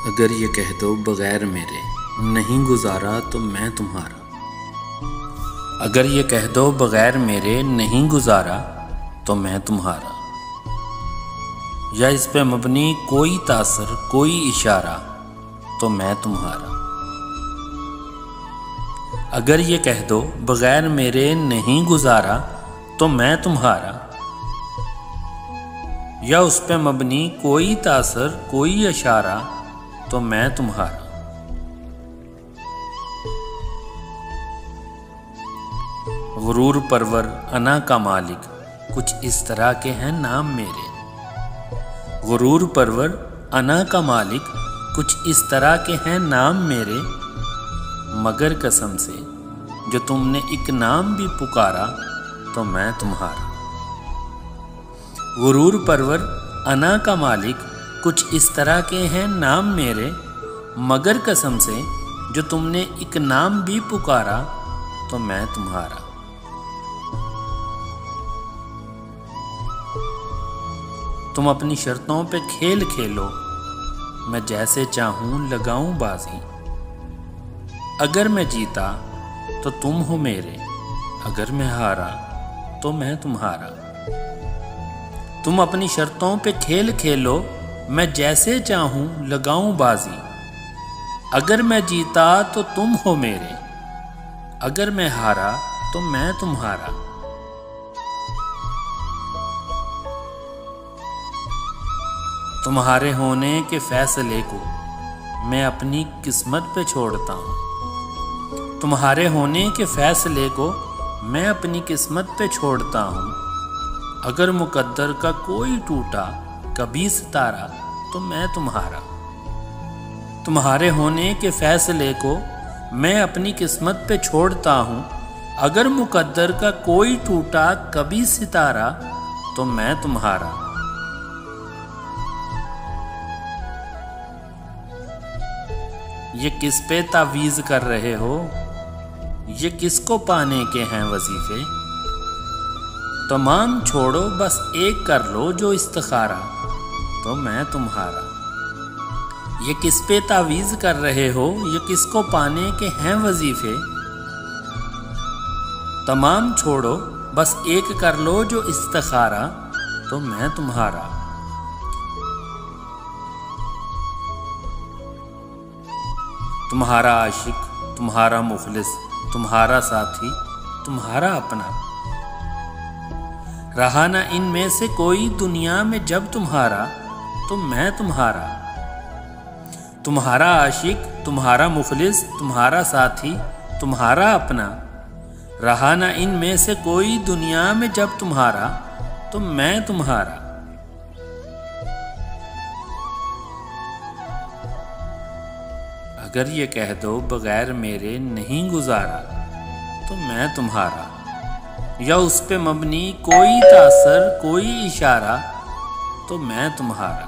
अगर ये कह दो बगैर मेरे नहीं गुजारा तो मैं तुम्हारा। अगर ये कह दो बगैर मेरे नहीं गुजारा तो मैं तुम्हारा, या इस पे मबनी कोई तासर कोई इशारा तो मैं तुम्हारा। अगर ये कह दो बगैर मेरे नहीं गुजारा तो मैं तुम्हारा, या उस पे मबनी कोई तासर कोई इशारा तो मैं तुम्हारा। गुरूर परवर अना का मालिक कुछ इस तरह के हैं नाम मेरे। गुरूर परवर अना का मालिक कुछ इस तरह के हैं नाम मेरे, मगर कसम से जो तुमने एक नाम भी पुकारा तो मैं तुम्हारा। गुरूर परवर अना का मालिक कुछ इस तरह के हैं नाम मेरे, मगर कसम से जो तुमने एक नाम भी पुकारा तो मैं तुम्हारा। तुम अपनी शर्तों पे खेल खेलो, मैं जैसे चाहूं लगाऊं बाजी। अगर मैं जीता तो तुम हो मेरे, अगर मैं हारा तो मैं तुम्हारा। तुम अपनी शर्तों पे खेल खेलो, मैं जैसे चाहूं लगाऊं बाजी। अगर मैं जीता तो तुम हो मेरे, अगर मैं हारा तो मैं तुम्हारा। तुम्हारे होने के फैसले को मैं अपनी किस्मत पे छोड़ता हूँ। तुम्हारे होने के फैसले को मैं अपनी किस्मत पे छोड़ता हूँ। अगर मुकद्दर का कोई टूटा कभी सितारा तो मैं तुम्हारा। तुम्हारे होने के फैसले को मैं अपनी किस्मत पे छोड़ता हूँ। अगर मुकद्दर का कोई टूटा कभी सितारा तो मैं तुम्हारा। ये किस पे तावीज़ कर रहे हो, ये किसको पाने के हैं वजीफे। तमाम छोड़ो बस एक कर लो जो इस्तिखारा तो मैं तुम्हारा। ये किस पे तावीज़ कर रहे हो, ये किसको पाने के हैं वजीफे। तमाम छोड़ो बस एक कर लो जो इस्तिखारा तो मैं तुम्हारा। तुम्हारा आशिक, तुम्हारा मुखलिस, तुम्हारा साथी, तुम्हारा अपना। रहा ना इनमें से कोई दुनिया में जब तुम्हारा तो मैं तुम्हारा। तुम्हारा आशिक, तुम्हारा मुखलिस, तुम्हारा साथी, तुम्हारा अपना। रहा ना इनमें से कोई दुनिया में जब तुम्हारा तो मैं तुम्हारा। अगर ये कह दो बगैर मेरे नहीं गुजारा तो मैं तुम्हारा, या उस पे मबनी कोई तासर कोई इशारा तो मैं तुम्हारा।